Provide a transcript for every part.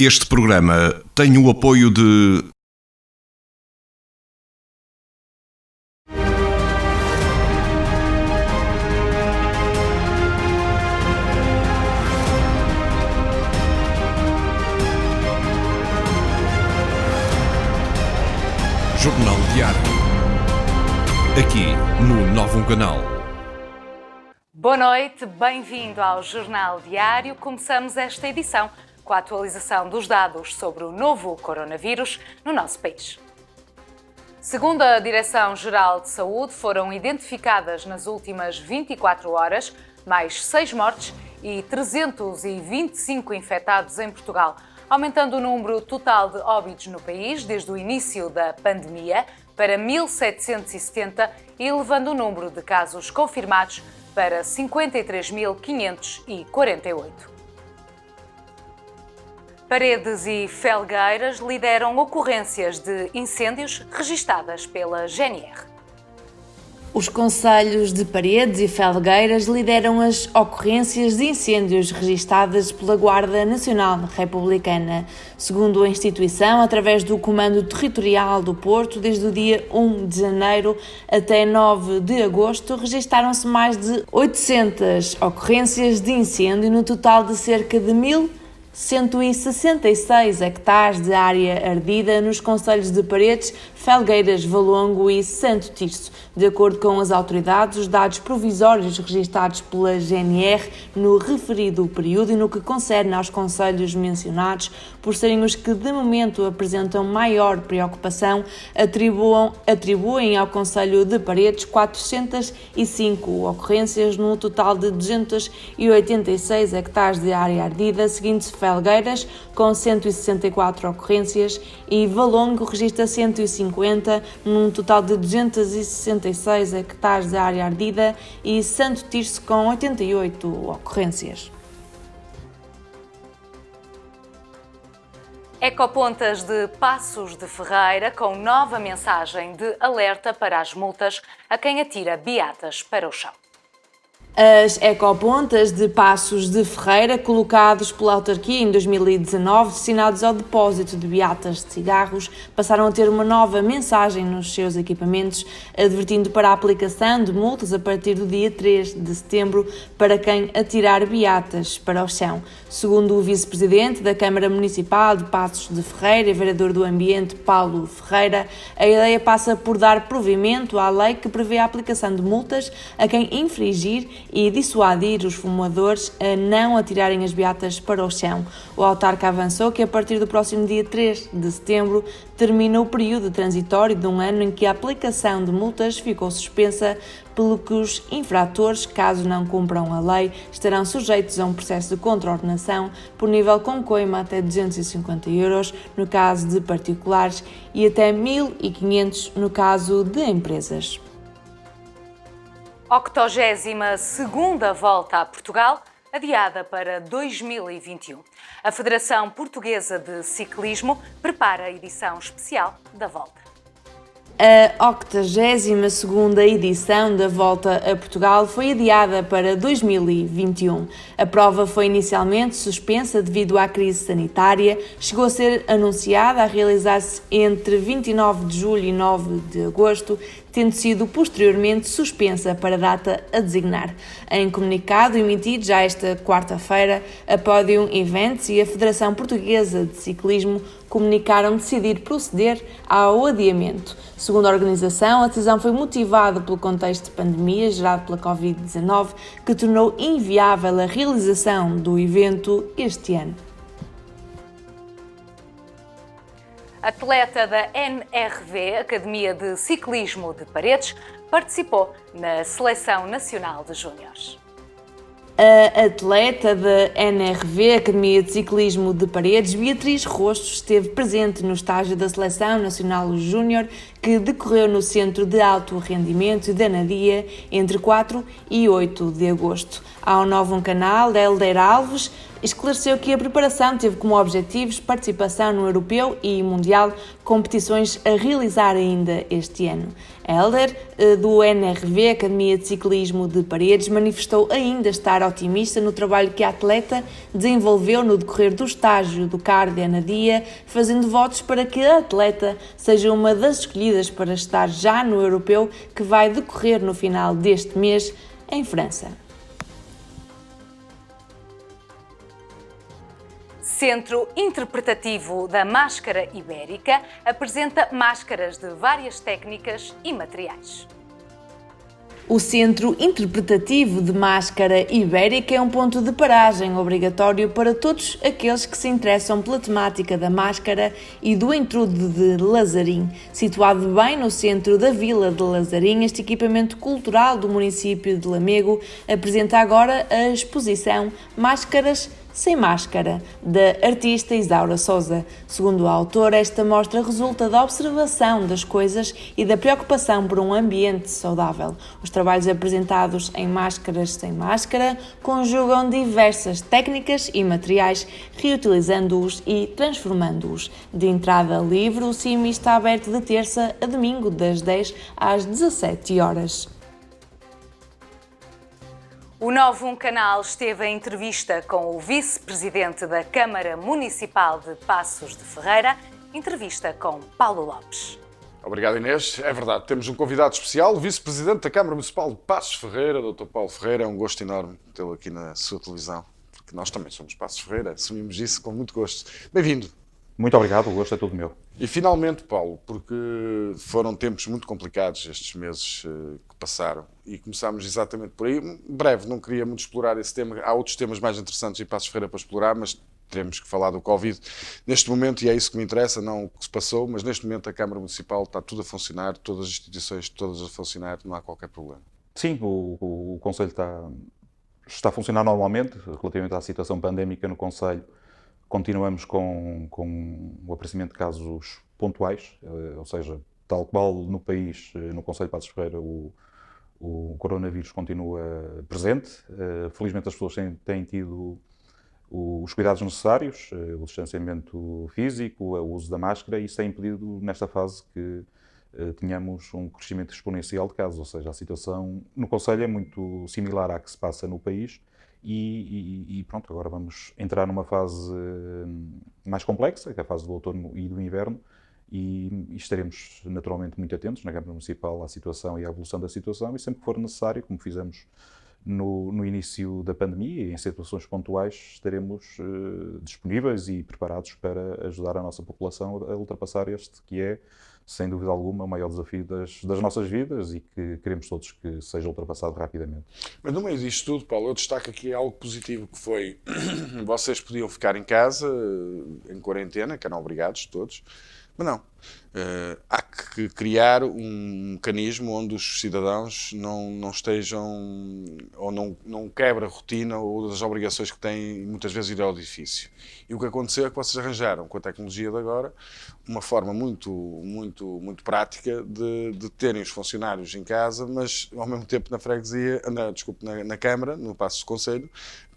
Este programa tem o apoio de Jornal Diário, aqui no Novo Canal. Boa noite, bem-vindo ao Jornal Diário. Começamos esta edição com a atualização dos dados sobre o novo coronavírus no nosso país. Segundo a Direção-Geral de Saúde, foram identificadas nas últimas 24 horas mais 6 mortes e 325 infectados em Portugal, aumentando o número total de óbitos no país desde o início da pandemia para 1.770 e levando o número de casos confirmados para 53.548. Paredes e Felgueiras lideram ocorrências de incêndios registadas pela GNR. Os concelhos de Paredes e Felgueiras lideram as ocorrências de incêndios registadas pela Guarda Nacional Republicana. Segundo a instituição, através do Comando Territorial do Porto, desde o dia 1 de janeiro até 9 de agosto, registaram-se mais de 800 ocorrências de incêndio, no total de cerca de 1.166 hectares de área ardida nos concelhos de Paredes, Felgueiras, Valongo e Santo Tirso. De acordo com as autoridades, os dados provisórios registados pela GNR no referido período e no que concerne aos concelhos mencionados, por serem os que de momento apresentam maior preocupação, atribuem ao concelho de Paredes 405 ocorrências num total de 286 hectares de área ardida, seguindo-se Felgueiras com 164 ocorrências e Valongo registra 150 num total de 266 hectares de área ardida e Santo Tirso com 88 ocorrências. Ecopontas de Passos de Ferreira com nova mensagem de alerta para as multas a quem atira beatas para o chão. As ecopontas de Passos de Ferreira, colocados pela autarquia em 2019, destinados ao depósito de beatas de cigarros, passaram a ter uma nova mensagem nos seus equipamentos, advertindo para a aplicação de multas a partir do dia 3 de setembro para quem atirar beatas para o chão. Segundo o vice-presidente da Câmara Municipal de Passos de Ferreira e vereador do Ambiente, Paulo Ferreira, a ideia passa por dar provimento à lei que prevê a aplicação de multas a quem infringir e dissuadir os fumadores a não atirarem as beatas para o chão. O autarca avançou que a partir do próximo dia 3 de setembro termina o período transitório de um ano em que a aplicação de multas ficou suspensa, pelo que os infratores, caso não cumpram a lei, estarão sujeitos a um processo de contraordenação por nível com coima até 250 euros no caso de particulares e até 1.500 no caso de empresas. 82ª volta a Portugal, adiada para 2021. A Federação Portuguesa de Ciclismo prepara a edição especial da volta. A 82ª edição da Volta a Portugal foi adiada para 2021. A prova foi inicialmente suspensa devido à crise sanitária, chegou a ser anunciada a realizar-se entre 29 de julho e 9 de agosto, tendo sido posteriormente suspensa para a data a designar. Em comunicado emitido já esta quarta-feira, a Podium Events e a Federação Portuguesa de Ciclismo comunicaram decidir proceder ao adiamento. Segundo a organização, a decisão foi motivada pelo contexto de pandemia gerado pela Covid-19, que tornou inviável a realização do evento este ano. Atleta da NRV, Academia de Ciclismo de Paredes, participou na Seleção Nacional de Júniores. A atleta da NRV, Academia de Ciclismo de Paredes, Beatriz Rosto, esteve presente no estágio da Seleção Nacional Júnior, que decorreu no Centro de Alto Rendimento da Anadia entre 4 e 8 de agosto. Ao Novo Canal, Helder Alves esclareceu que a preparação teve como objetivos participação no Europeu e Mundial, competições a realizar ainda este ano. Helder, do NRV, Academia de Ciclismo de Paredes, manifestou ainda estar otimista no trabalho que a atleta desenvolveu no decorrer do estágio do CAR de Anadia, fazendo votos para que a atleta seja uma das escolhidas para estar já no Europeu, que vai decorrer no final deste mês em França. Centro Interpretativo da Máscara Ibérica apresenta máscaras de várias técnicas e materiais. O Centro Interpretativo de Máscara Ibérica é um ponto de paragem obrigatório para todos aqueles que se interessam pela temática da máscara e do entrudo de Lazarim. Situado bem no centro da vila de Lazarim, este equipamento cultural do município de Lamego apresenta agora a exposição Máscaras Sem Máscara, da artista Isaura Sousa. Segundo a autora, esta mostra resulta da observação das coisas e da preocupação por um ambiente saudável. Os trabalhos apresentados em Máscaras Sem Máscara conjugam diversas técnicas e materiais, reutilizando-os e transformando-os. De entrada livre, o CIMI está aberto de terça a domingo, das 10 às 17 horas. O Novo Canal esteve em entrevista com o vice-presidente da Câmara Municipal de Passos de Ferreira, entrevista com Paulo Lopes. Obrigado, Inês. É verdade, temos um convidado especial, o vice-presidente da Câmara Municipal de Passos de Ferreira, Dr. Paulo Ferreira. É um gosto enorme tê-lo aqui na sua televisão, porque nós também somos Passos de Ferreira, assumimos isso com muito gosto. Bem-vindo. Muito obrigado, o gosto é todo meu. E finalmente, Paulo, porque foram tempos muito complicados estes meses que passaram e começámos exatamente por aí. Breve, não queria muito explorar esse tema. Há outros temas mais interessantes em Passos de Ferreira para explorar, mas teremos que falar do Covid neste momento, e é isso que me interessa, não o que se passou, mas neste momento a Câmara Municipal está tudo a funcionar, todas as instituições todas a funcionar, não há qualquer problema. Sim, o Conselho está a funcionar normalmente, relativamente à situação pandémica no Conselho. Continuamos com o aparecimento de casos pontuais, ou seja, tal qual no país, no Concelho de Passos de Ferreira, o coronavírus continua presente. Felizmente as pessoas têm tido os cuidados necessários, o distanciamento físico, o uso da máscara, e isso tem impedido nesta fase que tenhamos um crescimento exponencial de casos, ou seja, a situação no Concelho é muito similar à que se passa no país. E pronto, agora vamos entrar numa fase mais complexa, que é a fase do outono e do inverno, e estaremos naturalmente muito atentos na Câmara Municipal à situação e à evolução da situação, e sempre que for necessário, como fizemos no início da pandemia e em situações pontuais, estaremos disponíveis e preparados para ajudar a nossa população a ultrapassar este que é, sem dúvida alguma, o maior desafio das nossas vidas e que queremos todos que seja ultrapassado rapidamente. Mas no meio disto tudo, Paulo, eu destaco aqui algo positivo que foi, vocês podiam ficar em casa, em quarentena, que eram obrigados todos, mas não. Há que criar um mecanismo onde os cidadãos não estejam, ou não quebrem a rotina ou as obrigações que têm, muitas vezes, ir ao edifício. E o que aconteceu é que vocês arranjaram, com a tecnologia de agora, uma forma muito prática de terem os funcionários em casa, mas ao mesmo tempo na freguesia, na Câmara, no Paços do Concelho,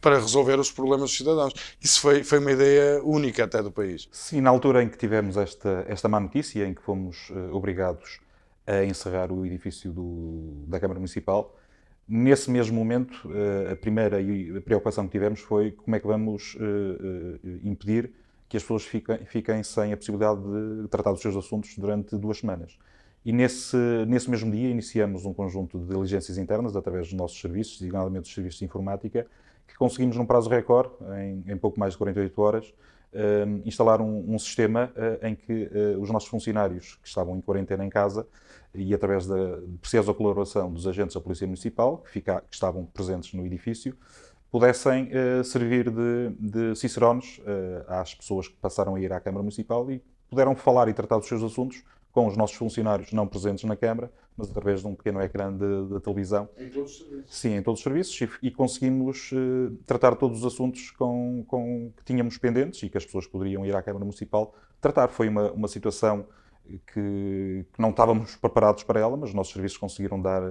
para resolver os problemas dos cidadãos. Isso foi uma ideia única até do país. Sim, na altura em que tivemos esta má notícia, em que fomos obrigados a encerrar o edifício da Câmara Municipal, nesse mesmo momento, a primeira preocupação que tivemos foi como é que vamos impedir que as pessoas fiquem sem a possibilidade de tratar dos seus assuntos durante 2 semanas. E nesse mesmo dia iniciamos um conjunto de diligências internas através dos nossos serviços, designadamente dos serviços de informática, que conseguimos num prazo recorde, em pouco mais de 48 horas, instalar um sistema em que os nossos funcionários que estavam em quarentena em casa e através da preciosa colaboração dos agentes da Polícia Municipal, que estavam presentes no edifício, pudessem servir de cicerones às pessoas que passaram a ir à Câmara Municipal e puderam falar e tratar dos seus assuntos com os nossos funcionários não presentes na Câmara, mas através de um pequeno ecrã de televisão. Em todos os serviços? Sim, em todos os serviços, e conseguimos tratar todos os assuntos que tínhamos pendentes e que as pessoas poderiam ir à Câmara Municipal tratar. Foi uma situação que não estávamos preparados para ela, mas os nossos serviços conseguiram dar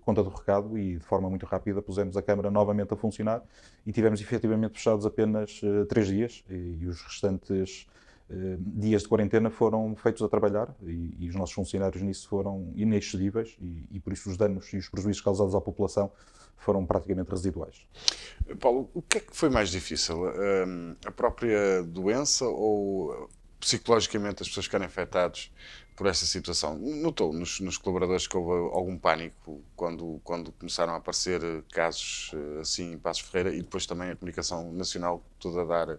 conta do recado e de forma muito rápida pusemos a Câmara novamente a funcionar e tivemos efetivamente fechados apenas 3 dias e os restantes dias de quarentena foram feitos a trabalhar e os nossos funcionários nisso foram inexcedíveis e por isso os danos e os prejuízos causados à população foram praticamente residuais. Paulo, o que é que foi mais difícil? A própria doença ou psicologicamente as pessoas ficarem afetadas por esta situação? Notou nos colaboradores que houve algum pânico quando começaram a aparecer casos assim em Passos Ferreira e depois também a comunicação nacional toda a dar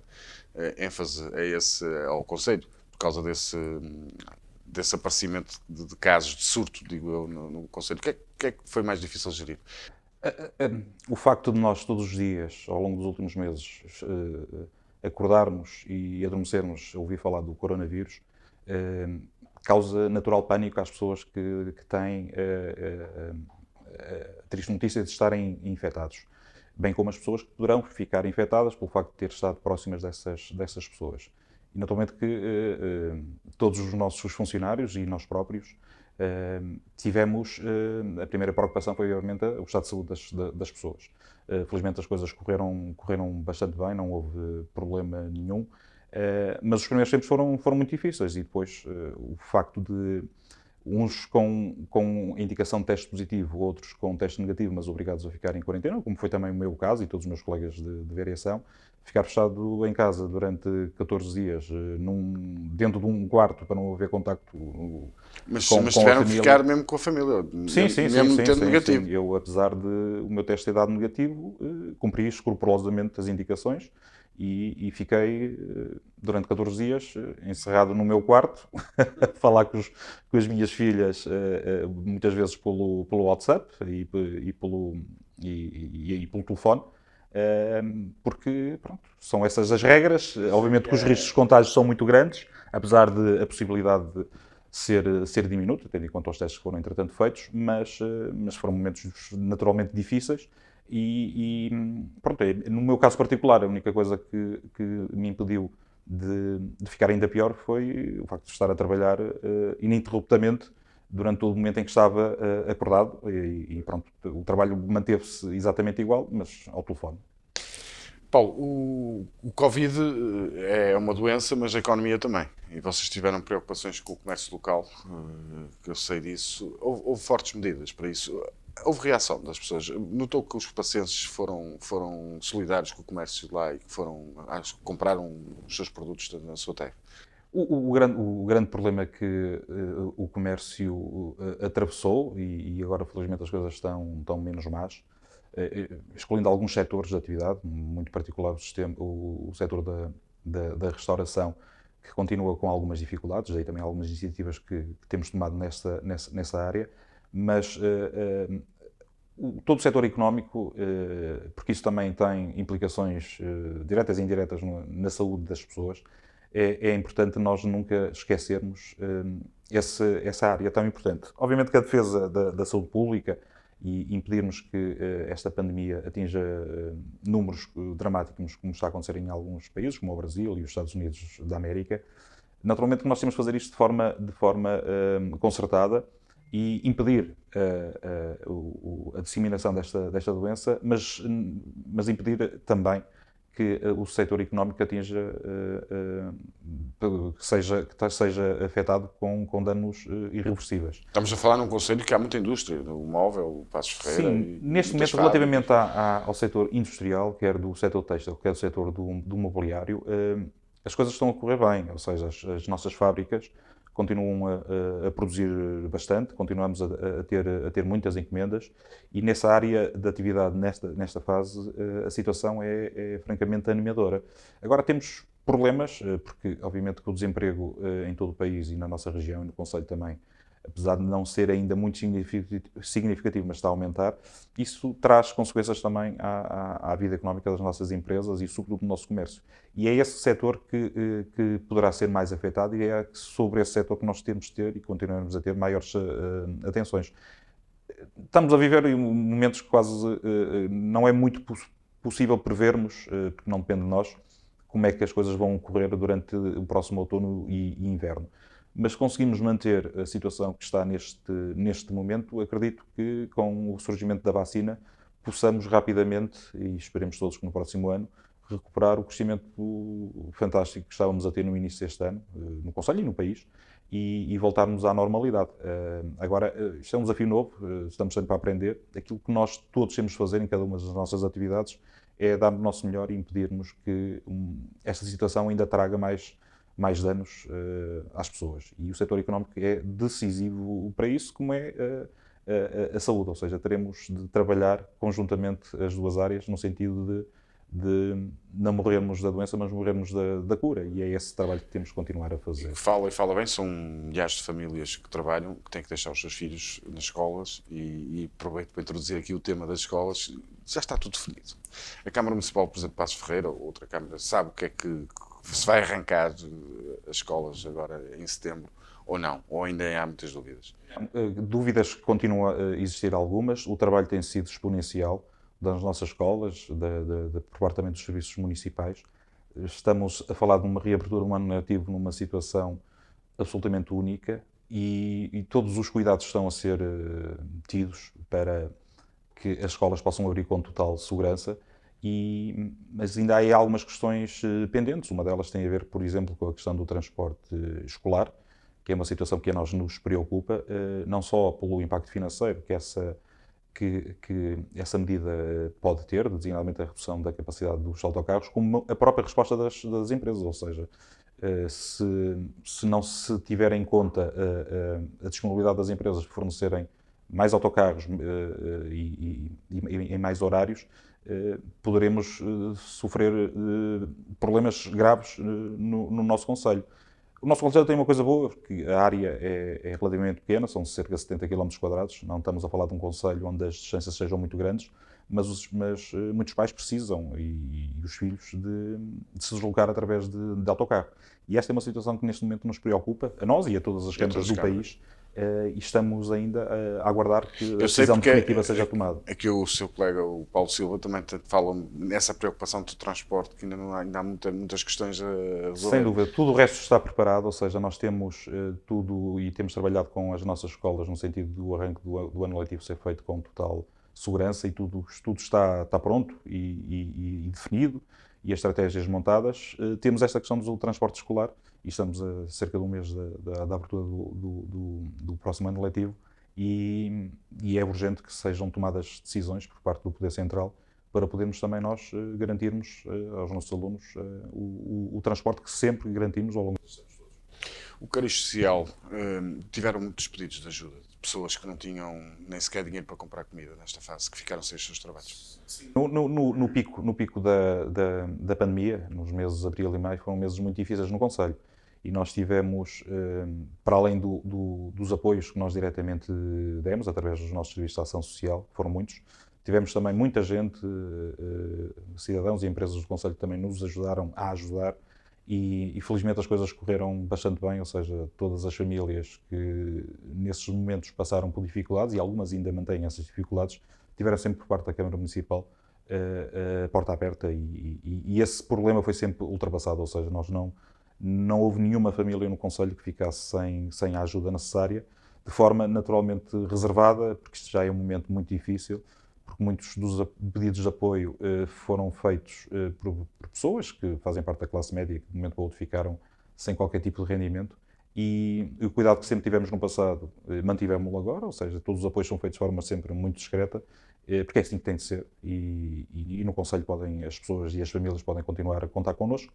ênfase ao Conselho por causa desse aparecimento de casos de surto, digo eu, no Conselho. O que é que foi mais difícil gerir? O facto de nós todos os dias, ao longo dos últimos meses, acordarmos e adormecermos a ouvir falar do coronavírus, causa natural pânico às pessoas que têm a triste notícia de estarem infectados, bem como as pessoas que poderão ficar infectadas pelo facto de ter estado próximas dessas pessoas. E naturalmente que todos os nossos funcionários e nós próprios tivemos, a primeira preocupação foi obviamente o estado de saúde das pessoas. Felizmente as coisas correram bastante bem, não houve problema nenhum, mas os primeiros tempos foram muito difíceis e depois o facto de uns com indicação de teste positivo, outros com teste negativo, mas obrigados a ficar em quarentena, como foi também o meu caso e todos os meus colegas de variação, ficar fechado em casa durante 14 dias, dentro de um quarto para não haver contacto mas com tiveram a que família. ficar mesmo com a família, mesmo tendo negativo. Sim. Eu, apesar de o meu teste ter dado negativo, cumpri escrupulosamente as indicações e fiquei durante 14 dias encerrado no meu quarto a falar com as minhas filhas muitas vezes pelo WhatsApp e pelo telefone. Porque pronto, são essas as regras. Obviamente que os riscos de contágio são muito grandes, apesar de a possibilidade de ser diminuta, tendo em conta os testes que foram entretanto feitos, mas foram momentos naturalmente difíceis e pronto, no meu caso particular a única coisa que me impediu de ficar ainda pior foi o facto de estar a trabalhar ininterruptamente durante todo o momento em que estava acordado e pronto, o trabalho manteve-se exatamente igual, mas ao telefone. Paulo, o Covid é uma doença, mas a economia também. E vocês tiveram preocupações com o comércio local, que eu sei disso. Houve fortes medidas para isso. Houve reação das pessoas. Notou que os pacientes foram solidários com o comércio lá e que compraram os seus produtos na sua terra? O grande problema que o comércio atravessou, e agora felizmente as coisas estão menos más, excluindo alguns setores de atividade, muito particular o setor da restauração, que continua com algumas dificuldades, daí também algumas iniciativas que temos tomado nessa área, mas todo o setor económico, porque isso também tem implicações diretas e indiretas na saúde das pessoas, é importante nós nunca esquecermos essa área tão importante. Obviamente que a defesa da saúde pública e impedirmos que esta pandemia atinja números dramáticos, como está a acontecer em alguns países, como o Brasil e os Estados Unidos da América, naturalmente que nós temos que fazer isto de forma concertada e impedir a disseminação desta doença, mas impedir também que o setor económico atinja, que seja afetado com danos irreversíveis. Estamos a falar num concelho que há muita indústria, o móvel, o Passos Ferreira. Sim, neste momento, relativamente ao setor industrial, quer do setor têxtil, quer do setor do mobiliário, as coisas estão a correr bem, ou seja, as nossas fábricas continuam a produzir bastante, continuamos a ter muitas encomendas e nessa área de atividade, nesta fase, a situação é francamente animadora. Agora temos problemas, porque obviamente que o desemprego em todo o país e na nossa região e no concelho também, apesar de não ser ainda muito significativo, mas está a aumentar, isso traz consequências também à vida económica das nossas empresas e sobretudo do nosso comércio. E é esse setor que poderá ser mais afetado e é sobre esse setor que nós temos de ter e continuamos a ter maiores atenções. Estamos a viver momentos que quase não é muito possível prevermos, porque não depende de nós, como é que as coisas vão ocorrer durante o próximo outono e inverno. mas conseguimos manter a situação que está neste momento. Acredito que com o surgimento da vacina possamos rapidamente, e esperemos todos que no próximo ano, recuperar o crescimento fantástico que estávamos a ter no início deste ano, no Conselho e no país, e voltarmos à normalidade. Agora, isto é um desafio novo, estamos sempre a aprender. Aquilo que nós todos temos de fazer em cada uma das nossas atividades é dar o nosso melhor e impedirmos que esta situação ainda traga mais danos às pessoas. E o setor económico é decisivo para isso, como é a saúde, ou seja, teremos de trabalhar conjuntamente as duas áreas no sentido de não morrermos da doença, mas morrermos da cura, e é esse trabalho que temos de continuar a fazer. Fala bem, são milhares de famílias que trabalham, que têm que deixar os seus filhos nas escolas, e aproveito para introduzir aqui o tema das escolas. Já está tudo definido. A Câmara Municipal, por exemplo, Passos Ferreira, ou outra Câmara, sabe o que é que se vai arrancar as escolas agora em setembro, ou não, ou ainda há muitas dúvidas? Dúvidas continuam a existir algumas, o trabalho tem sido exponencial das nossas escolas, por parte também dos serviços municipais. Estamos a falar de uma reabertura do ano letivo numa situação absolutamente única, e todos os cuidados estão a ser tidos para que as escolas possam abrir com total segurança, mas ainda há algumas questões pendentes. Uma delas tem a ver, por exemplo, com a questão do transporte escolar, que é uma situação que a nós nos preocupa, não só pelo impacto financeiro que essa medida pode ter, designadamente a redução da capacidade dos autocarros, como a própria resposta das empresas, ou seja, se não se tiver em conta a disponibilidade das empresas de fornecerem mais autocarros e em mais horários, poderemos sofrer problemas graves no nosso concelho. O nosso concelho tem uma coisa boa, porque a área é relativamente pequena, são cerca de 70 km², não estamos a falar de um concelho onde as distâncias sejam muito grandes, mas muitos pais precisam, e os filhos, de se deslocar através de autocarro. E esta é uma situação que neste momento nos preocupa, a nós e a todas as câmaras do país, e estamos ainda a aguardar que a decisão definitiva seja tomada. Aqui o seu colega, o Paulo Silva, também fala nessa preocupação do transporte, que ainda há muitas questões a resolver. Sem dúvida, tudo o resto está preparado, ou seja, nós temos tudo, e temos trabalhado com as nossas escolas no sentido do arranque do ano letivo ser feito com total segurança, e tudo está pronto e definido, e as estratégias montadas. Temos esta questão do transporte escolar, e estamos a cerca de um mês da abertura do próximo ano letivo, e é urgente que sejam tomadas decisões por parte do Poder Central para podermos também nós garantirmos aos nossos alunos o transporte que sempre garantimos ao longo dos anos todos. O cariz social, tiveram muitos pedidos de ajuda, de pessoas que não tinham nem sequer dinheiro para comprar comida nesta fase, que ficaram sem os seus trabalhos. No pico da pandemia, nos meses de abril e maio, foram meses muito difíceis no concelho. E nós tivemos, para além dos apoios que nós diretamente demos, através dos nossos serviços de ação social, que foram muitos, tivemos também muita gente, cidadãos e empresas do concelho que também nos ajudaram a ajudar, e felizmente as coisas correram bastante bem, ou seja, todas as famílias que nesses momentos passaram por dificuldades, e algumas ainda mantêm essas dificuldades, tiveram sempre por parte da Câmara Municipal a porta aberta, e esse problema foi sempre ultrapassado, ou seja, não houve nenhuma família no concelho que ficasse sem a ajuda necessária, de forma naturalmente reservada, porque isto já é um momento muito difícil, porque muitos dos pedidos de apoio foram feitos por pessoas que fazem parte da classe média, que de um momento para o outro ficaram sem qualquer tipo de rendimento, e o cuidado que sempre tivemos no passado mantivemos-lo agora, ou seja, todos os apoios são feitos de forma sempre muito discreta, porque é assim que tem de ser, e no concelho as pessoas e as famílias podem continuar a contar connosco,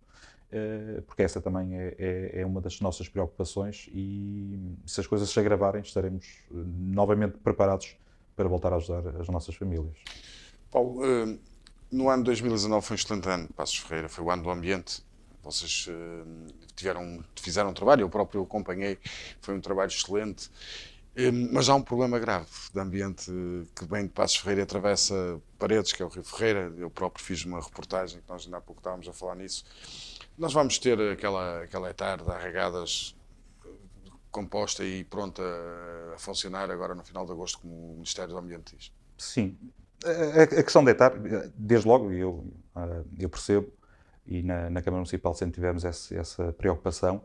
porque essa também é uma das nossas preocupações, e se as coisas se agravarem estaremos novamente preparados para voltar a ajudar as nossas famílias. Paulo, no ano de 2019 foi um excelente ano, Passos Ferreira, foi o ano do ambiente. Vocês fizeram um trabalho, eu próprio acompanhei, foi um trabalho excelente, mas há um problema grave de ambiente que vem de Passos Ferreira e atravessa Paredes, que é o Rio Ferreira. Eu próprio fiz uma reportagem, que nós ainda há pouco estávamos a falar nisso. Nós vamos ter aquela hectare de arragadas composta e pronta a funcionar agora no final de agosto, como o Ministério do Ambiente diz. Sim, a questão de hectare, desde logo, eu percebo, e na Câmara Municipal sempre tivemos essa preocupação.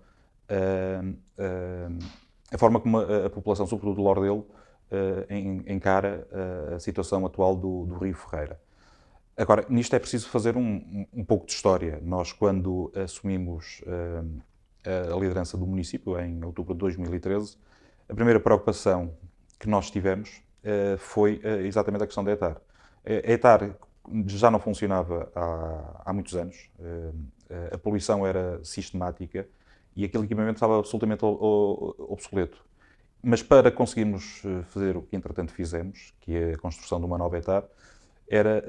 a forma como a população, sobretudo do Lordelo, encara a situação atual do Rio Ferreira. Agora, nisto é preciso fazer um pouco de história. Nós, quando assumimos a liderança do município, em outubro de 2013, a primeira preocupação que nós tivemos foi exatamente a questão da ETAR. A ETAR já não funcionava há muitos anos, a poluição era sistemática e aquele equipamento estava absolutamente obsoleto. Mas para conseguirmos fazer o que entretanto fizemos, que é a construção de uma nova ETAR, era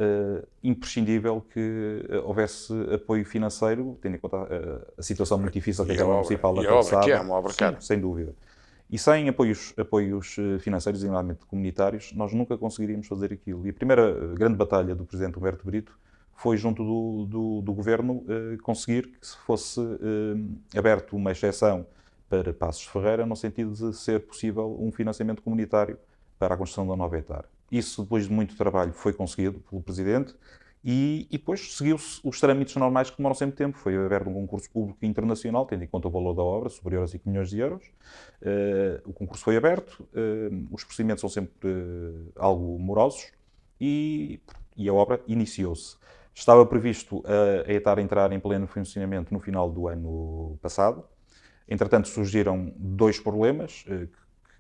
imprescindível que houvesse apoio financeiro, tendo em conta a situação muito difícil que a Câmara Municipal atravessava. Que é uma obra cara. Sem dúvida. E sem apoios financeiros, designadamente comunitários, nós nunca conseguiríamos fazer aquilo. E a primeira grande batalha do Presidente Humberto Brito foi, junto do Governo, conseguir que se fosse aberto uma exceção para Passos de Ferreira, no sentido de ser possível um financiamento comunitário para a construção da nova ETAR. Isso, depois de muito trabalho, foi conseguido pelo Presidente e depois seguiu-se os trâmites normais que demoram sempre tempo. Foi aberto um concurso público internacional, tendo em conta o valor da obra, superior a 5 milhões de euros. O concurso foi aberto, os procedimentos são sempre algo morosos e a obra iniciou-se. Estava previsto a ETAR entrar em pleno funcionamento no final do ano passado. Entretanto, surgiram dois problemas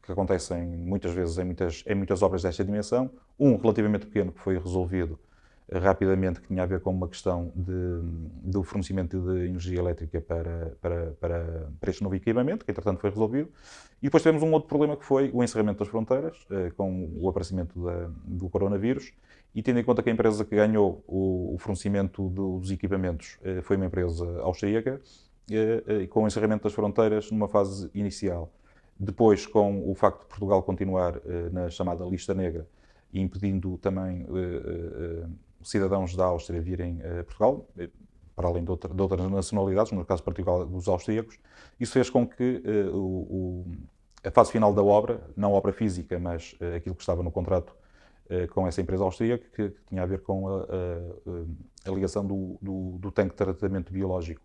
que acontecem muitas vezes em muitas obras desta dimensão. Um relativamente pequeno, que foi resolvido rapidamente, que tinha a ver com uma questão do fornecimento de energia elétrica para este novo equipamento, que entretanto foi resolvido. E depois tivemos um outro problema, que foi o encerramento das fronteiras, com o aparecimento do coronavírus. E tendo em conta que a empresa que ganhou o fornecimento dos equipamentos foi uma empresa austríaca, e com o encerramento das fronteiras numa fase inicial. Depois, com o facto de Portugal continuar na chamada lista negra e impedindo também cidadãos da Áustria virem a Portugal, para além de outras nacionalidades, no caso particular dos austríacos, isso fez com que a fase final da obra, não a obra física, mas aquilo que estava no contrato com essa empresa austríaca, que tinha a ver com a ligação do tanque de tratamento biológico,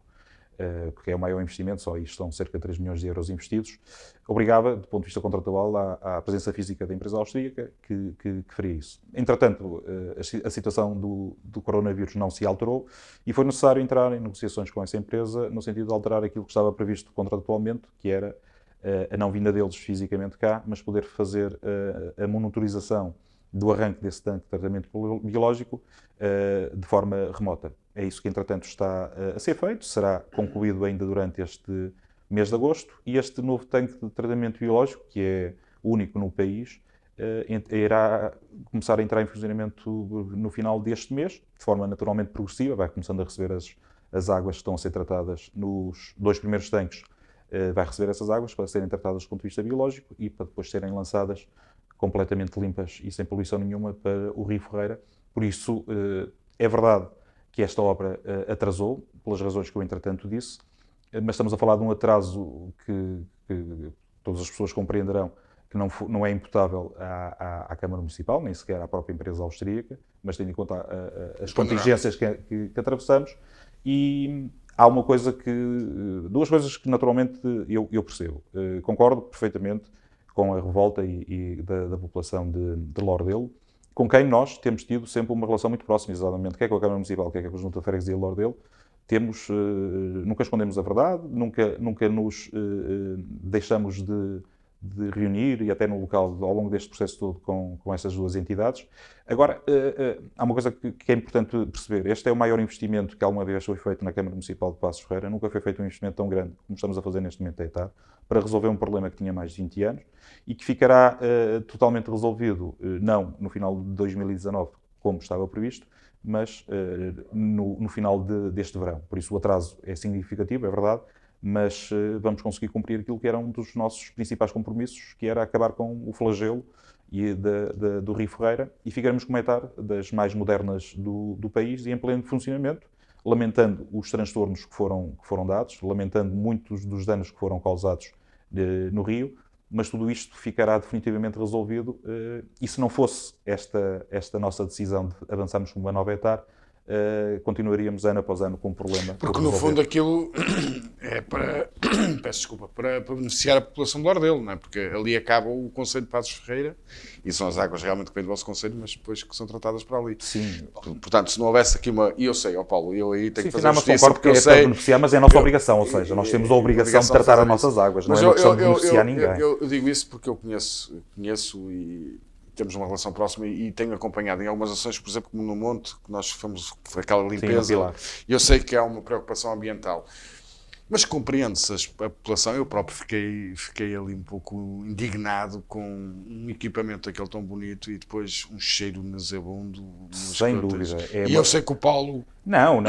porque é o maior investimento, só isto são cerca de 3 milhões de euros investidos, obrigava, do ponto de vista contratual, à presença física da empresa austríaca que faria isso. Entretanto, a situação do coronavírus não se alterou e foi necessário entrar em negociações com essa empresa no sentido de alterar aquilo que estava previsto contratualmente, que era a não vinda deles fisicamente cá, mas poder fazer a monitorização do arranque desse tanque de tratamento biológico de forma remota. É isso que, entretanto, está a ser feito, será concluído ainda durante este mês de agosto, e este novo tanque de tratamento biológico, que é único no país, irá começar a entrar em funcionamento no final deste mês, de forma naturalmente progressiva, vai começando a receber as águas que estão a ser tratadas nos 2 primeiros tanques, vai receber essas águas para serem tratadas do ponto de vista biológico e para depois serem lançadas completamente limpas e sem poluição nenhuma para o Rio Ferreira. Por isso, é verdade que esta obra atrasou, pelas razões que eu entretanto disse, mas estamos a falar de um atraso que todas as pessoas compreenderão que não é imputável à Câmara Municipal, nem sequer à própria empresa austríaca, mas tendo em conta as contingências que atravessamos. E há duas coisas que naturalmente eu percebo. Concordo perfeitamente com a revolta da população de Lordelo, com quem nós temos tido sempre uma relação muito próxima, exatamente, quer com a Câmara Municipal, quer com a Junta de Freguesia de Lordelo. Nunca escondemos a verdade, nunca nos deixamos de reunir, e até no local, ao longo deste processo todo, com essas duas entidades. Agora, há uma coisa que é importante perceber. Este é o maior investimento que alguma vez foi feito na Câmara Municipal de Passos de Ferreira. Nunca foi feito um investimento tão grande como estamos a fazer neste momento a ETAR, para resolver um problema que tinha mais de 20 anos e que ficará totalmente resolvido, não no final de 2019, como estava previsto, mas no final deste verão. Por isso o atraso é significativo, é verdade, mas vamos conseguir cumprir aquilo que era um dos nossos principais compromissos, que era acabar com o flagelo do Rio Ferreira e ficarmos com uma ETAR das mais modernas do país e em pleno funcionamento, lamentando os transtornos que foram dados, lamentando muitos dos danos que foram causados no Rio, mas tudo isto ficará definitivamente resolvido e se não fosse esta nossa decisão de avançarmos com uma nova ETAR, continuaríamos ano após ano com um problema. Porque no fundo aquilo é para, peço desculpa, para beneficiar a população de Ordelo, não é? Porque ali acaba o Concelho de Passos Ferreira e são as águas realmente que vêm do vosso Concelho, mas depois que são tratadas para ali. Sim. Portanto, se não houvesse aqui uma... E eu sei, Paulo, eu aí tenho que fazer mas justiça, concordo porque que eu é para sei... beneficiar, mas é a nossa obrigação, ou seja, nós temos a obrigação de tratar as nossas águas, não é uma questão de beneficiar ninguém. Eu digo isso porque eu conheço e temos uma relação próxima e tenho acompanhado em algumas ações, por exemplo, como no Monte, que nós fomos aquela limpeza, e eu sei que há uma preocupação ambiental. Mas compreende-se a população, eu próprio fiquei ali um pouco indignado com um equipamento daquele tão bonito e depois um cheiro nauseabundo. Sem dúvida. Eu sei que o Paulo... Não,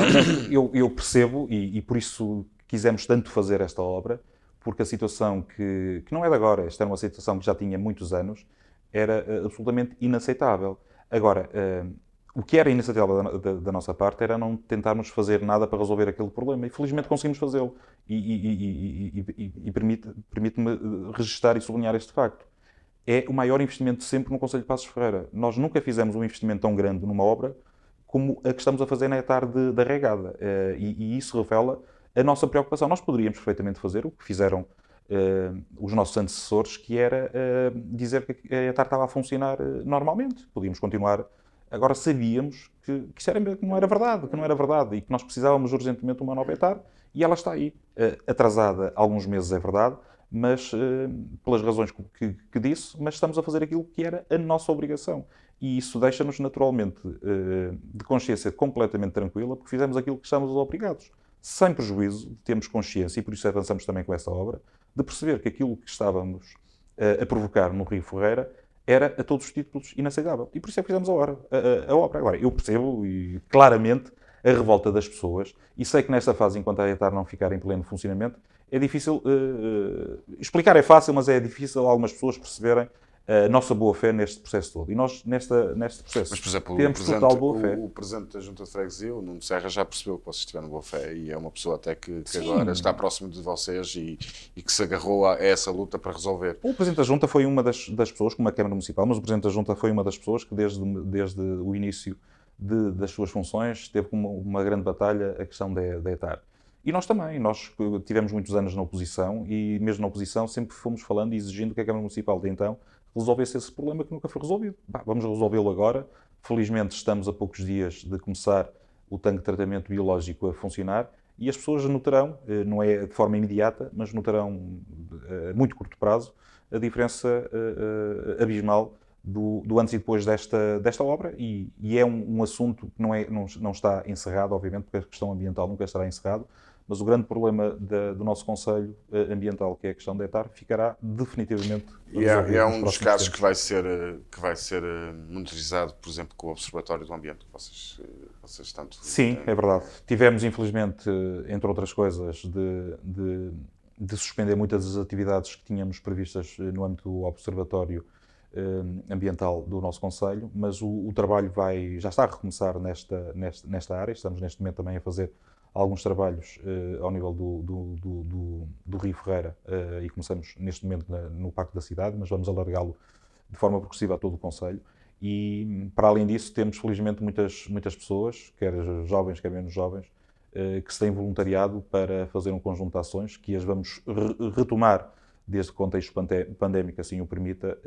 eu percebo e por isso quisemos tanto fazer esta obra, porque a situação que não é de agora, esta era uma situação que já tinha muitos anos, era absolutamente inaceitável. Agora, o que era inaceitável da nossa parte era não tentarmos fazer nada para resolver aquele problema. E felizmente conseguimos fazê-lo. E permite-me registar e sublinhar este facto. É o maior investimento sempre no Concelho de Passos Ferreira. Nós nunca fizemos um investimento tão grande numa obra como a que estamos a fazer na hectare da regada. E isso revela a nossa preocupação. Nós poderíamos perfeitamente fazer o que fizeram os nossos antecessores, que era dizer que a hectare estava a funcionar normalmente. Podíamos continuar. Agora sabíamos que não era verdade e que nós precisávamos urgentemente de uma nova hectare e ela está aí. Atrasada alguns meses, é verdade, mas pelas razões que disse, mas estamos a fazer aquilo que era a nossa obrigação. E isso deixa-nos naturalmente de consciência completamente tranquila, porque fizemos aquilo que estamos obrigados. Sem prejuízo, temos consciência, e por isso avançamos também com essa obra, de perceber que aquilo que estávamos a provocar no Rio Ferreira era a todos os títulos inaceitável. E por isso é que fizemos a obra. Agora, eu percebo e claramente a revolta das pessoas e sei que nesta fase, enquanto a hectare não ficar em pleno funcionamento, é difícil... explicar é fácil, mas é difícil algumas pessoas perceberem a nossa boa-fé neste processo todo. E nós, neste processo, mas, por exemplo, temos total boa-fé. O Presidente da Junta de Freguesia, o Nuno Serra, já percebeu que vocês tiveram boa-fé e é uma pessoa até que agora está próximo de vocês e que se agarrou a essa luta para resolver. O Presidente da Junta foi uma das pessoas, como a Câmara Municipal, mas o Presidente da Junta foi uma das pessoas que desde o início das suas funções teve como uma grande batalha a questão da hectare. E nós também, nós tivemos muitos anos na oposição e mesmo na oposição sempre fomos falando e exigindo que a Câmara Municipal de então resolvesse esse problema que nunca foi resolvido. Vamos resolvê-lo agora. Felizmente estamos a poucos dias de começar o tanque de tratamento biológico a funcionar e as pessoas notarão, não é de forma imediata, mas notarão a muito curto prazo, a diferença abismal do antes e depois desta obra e é um assunto que não está encerrado, obviamente, porque a questão ambiental nunca estará encerrado, mas o grande problema do nosso Conselho Ambiental, que é a questão da hectare, ficará definitivamente resolvido. E é um dos casos que vai ser monitorizado, por exemplo, com o Observatório do Ambiente. Vocês tanto... Sim, é verdade. Tivemos, infelizmente, entre outras coisas, de suspender muitas das atividades que tínhamos previstas no âmbito do Observatório Ambiental do nosso Conselho, mas o trabalho já está a recomeçar nesta área. Estamos neste momento também a fazer alguns trabalhos ao nível do Rio Ferreira e começamos neste momento no Parque da Cidade, mas vamos alargá-lo de forma progressiva a todo o Concelho. E, para além disso, temos felizmente muitas pessoas, quer jovens, quer menos jovens, que se têm voluntariado para fazer um conjunto de ações que as vamos retomar desde que o contexto pandémico assim o permita,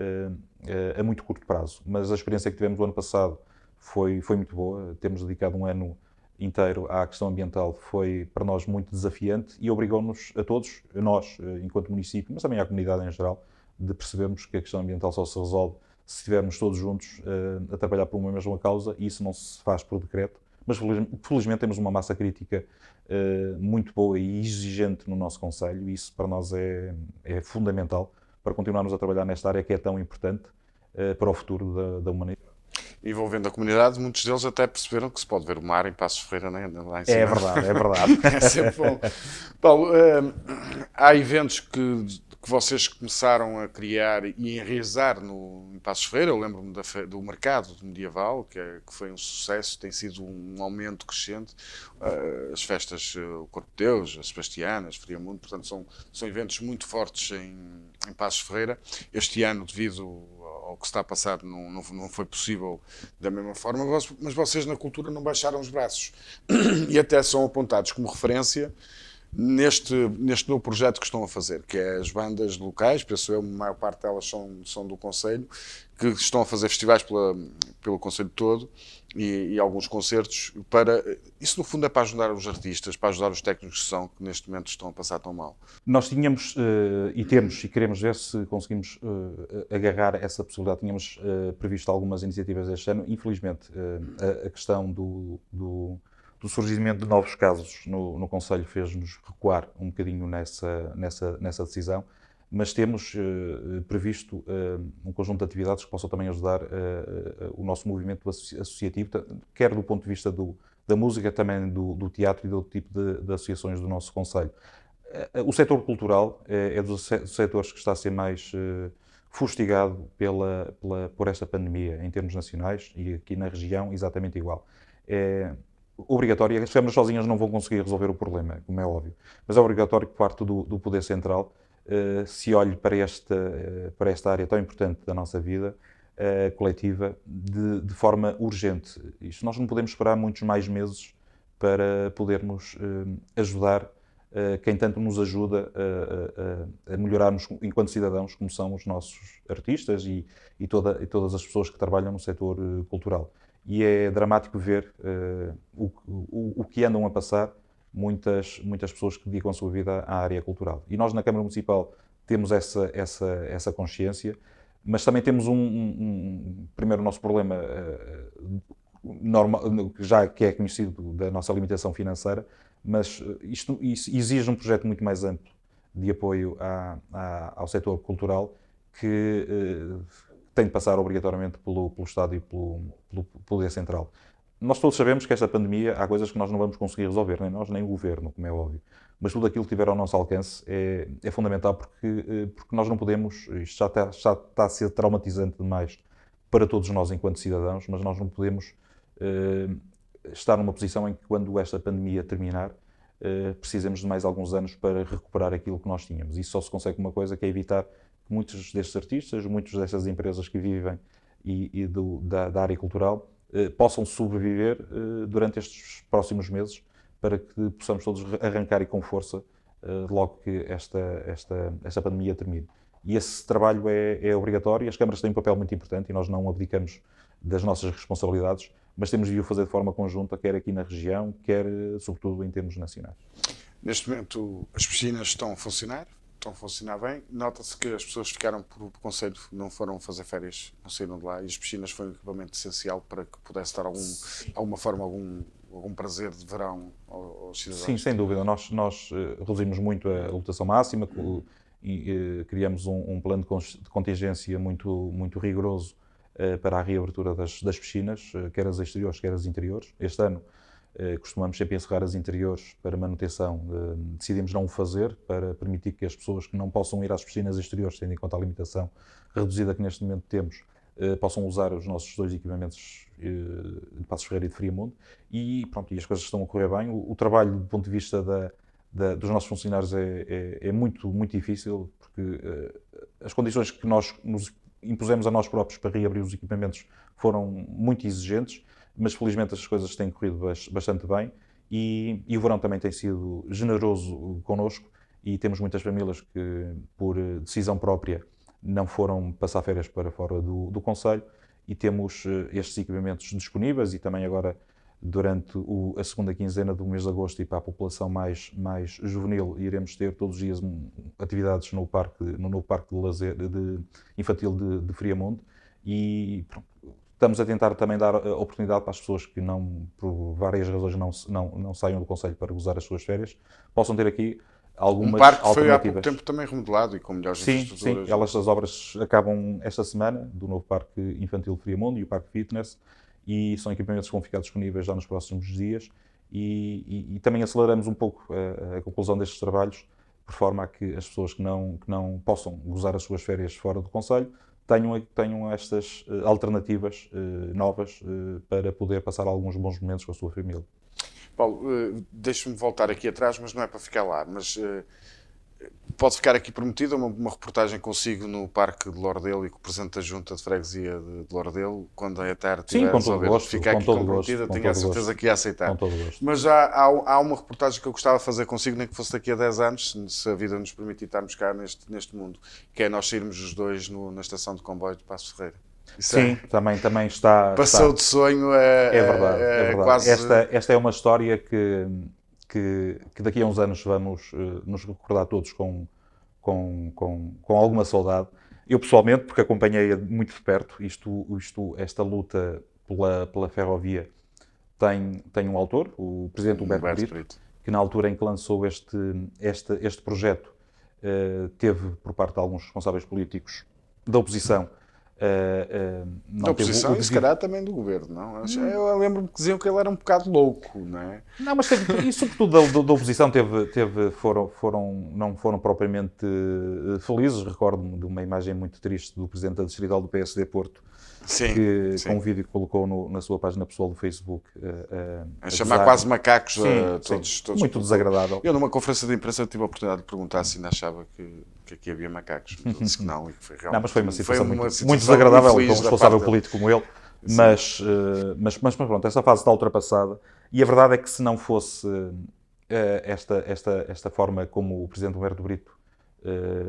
a muito curto prazo. Mas a experiência que tivemos o ano passado foi muito boa. Temos dedicado um ano inteiro à questão ambiental, foi para nós muito desafiante e obrigou-nos a todos, a nós, enquanto município, mas também à comunidade em geral, de percebermos que a questão ambiental só se resolve se estivermos todos juntos a trabalhar por uma mesma causa, e isso não se faz por decreto, mas felizmente temos uma massa crítica muito boa e exigente no nosso Concelho, e isso para nós é fundamental para continuarmos a trabalhar nesta área que é tão importante para o futuro da humanidade. Envolvendo a comunidade, muitos deles até perceberam que se pode ver o mar em Passos Ferreira lá em cima. É verdade. É sempre bom. Paulo, há eventos que vocês começaram a criar e enraizar em Passos Ferreira. Eu lembro-me do mercado medieval, que foi um sucesso, tem sido um aumento crescente. As festas, o Corpo de Deus, as Sebastianas, Friamundo, portanto são eventos muito fortes em Passos Ferreira. Este ano, devido ao que está a passar não foi possível da mesma forma, mas vocês na cultura não baixaram os braços e até são apontados como referência neste novo projeto que estão a fazer, que é as bandas locais, penso eu, a maior parte delas são do Concelho, que estão a fazer festivais pelo Concelho todo e alguns concertos. Isso no fundo é para ajudar os artistas, para ajudar os técnicos de som que neste momento estão a passar tão mal. Nós tínhamos e temos, e queremos ver se conseguimos agarrar essa possibilidade. Tínhamos previsto algumas iniciativas este ano. Infelizmente, a questão do surgimento de novos casos no Concelho fez-nos recuar um bocadinho nessa decisão, mas temos previsto um conjunto de atividades que possam também ajudar o nosso movimento associativo, quer do ponto de vista da música, também do teatro e de outro tipo de associações do nosso Concelho. O setor cultural é dos setores que está a ser mais fustigado por esta pandemia em termos nacionais e aqui na região exatamente igual. É obrigatório, as câmaras sozinhas não vão conseguir resolver o problema, como é óbvio, mas é obrigatório que parte do Poder Central se olhe para esta área tão importante da nossa vida coletiva de forma urgente. Isto nós não podemos esperar muitos mais meses para podermos ajudar quem tanto nos ajuda a melhorarmos enquanto cidadãos, como são os nossos artistas e todas as pessoas que trabalham no setor cultural. E é dramático ver o que andam a passar muitas pessoas que dedicam a sua vida à área cultural. E nós na Câmara Municipal temos essa consciência, mas também temos primeiro o nosso problema normal, já que é conhecido da nossa limitação financeira, mas isto exige um projeto muito mais amplo de apoio ao setor cultural que tem de passar obrigatoriamente pelo Estado e pelo Poder Central. Nós todos sabemos que esta pandemia, há coisas que nós não vamos conseguir resolver, nem nós, nem o Governo, como é óbvio. Mas tudo aquilo que tiver ao nosso alcance é fundamental porque nós não podemos, isto já está a ser traumatizante demais para todos nós enquanto cidadãos, mas nós não podemos estar numa posição em que quando esta pandemia terminar, precisemos de mais alguns anos para recuperar aquilo que nós tínhamos. Isso só se consegue uma coisa, que é evitar que muitos destes artistas, muitas destas empresas que vivem da área cultural possam sobreviver durante estes próximos meses para que possamos todos arrancar e com força logo que esta pandemia termine. E esse trabalho é obrigatório, as câmaras têm um papel muito importante e nós não abdicamos das nossas responsabilidades, mas temos de o fazer de forma conjunta, quer aqui na região, quer sobretudo em termos nacionais. Neste momento as piscinas estão a funcionar bem. Nota-se que as pessoas ficaram por conselho, não foram fazer férias, não saíram de lá, e as piscinas foi um equipamento essencial para que pudesse dar alguma forma, algum prazer de verão aos cidadãos. Sim, sem dúvida. Nós reduzimos muito a lotação máxima e criamos um plano de contingência muito rigoroso para a reabertura das piscinas, quer as exteriores, quer as interiores. Este ano costumamos sempre encerrar as interiores para manutenção. Decidimos não o fazer para permitir que as pessoas que não possam ir às piscinas exteriores, tendo em conta a limitação reduzida que neste momento temos, possam usar os nossos dois equipamentos de Passos Ferreira e de Friamundo. E as coisas estão a correr bem. O trabalho, do ponto de vista dos nossos funcionários, é muito, muito difícil, porque as condições que nós nos impusemos a nós próprios para reabrir os equipamentos foram muito exigentes, mas felizmente as coisas têm corrido bastante bem e o verão também tem sido generoso connosco e temos muitas famílias que, por decisão própria, não foram passar férias para fora do Concelho e temos estes equipamentos disponíveis e também agora, durante a segunda quinzena do mês de agosto e para a população mais juvenil, iremos ter todos os dias atividades no novo parque de lazer infantil de Friamundo e estamos a tentar também dar a oportunidade para as pessoas que por várias razões não saiam do Concelho para gozar as suas férias, possam ter aqui algumas alternativas. Um parque foi há pouco tempo também remodelado e com melhores infraestruturas. Sim, as obras acabam esta semana, do novo Parque Infantil de Friamundo e o Parque Fitness, e são equipamentos que vão ficar disponíveis já nos próximos dias e também aceleramos um pouco a conclusão destes trabalhos, por forma a que as pessoas que não possam gozar as suas férias fora do Concelho tenham estas alternativas novas para poder passar alguns bons momentos com a sua família. Paulo, deixa-me voltar aqui atrás, mas não é para ficar lá, mas Pode ficar aqui prometida uma reportagem consigo no Parque de Lordelo e com o Presidente da Junta de Freguesia de Lordelo, quando a tarde Sim, tiver com a todo resolver. gosto, Fica com aqui todo comprometida, gosto, com tenho a todo certeza gosto. que ia aceitar. Com todo gosto. Mas há uma reportagem que eu gostava de fazer consigo, nem que fosse daqui a 10 anos, se a vida nos permitir estarmos cá neste mundo, que é nós sairmos os dois na estação de comboio de Passos Ferreira. Isso Sim, também está... passou de sonho É verdade, é verdade. quase... Esta é uma história que daqui a uns anos vamos nos recordar todos com alguma saudade. Eu pessoalmente, porque acompanhei muito de perto, esta luta pela ferrovia tem um autor, o Presidente Humberto Brito, que na altura em que lançou este projeto teve, por parte de alguns responsáveis políticos da oposição, da oposição e se calhar também do governo, não? Eu lembro-me que diziam que ele era um bocado louco, não é? Não, mas e sobretudo da oposição não foram propriamente felizes. Recordo-me de uma imagem muito triste do Presidente da Distrital do PSD Porto, com um vídeo que colocou na sua página pessoal do Facebook. A chamar quase macacos a todos. Muito desagradável. Eu, numa conferência de imprensa, tive a oportunidade de perguntar se ainda achava que aqui havia macacos. Ele disse que não, e que foi realmente... Não, mas foi uma situação muito desagradável para um responsável político como ele. Mas pronto, essa fase está ultrapassada. E a verdade é que se não fosse esta forma como o Presidente Humberto Brito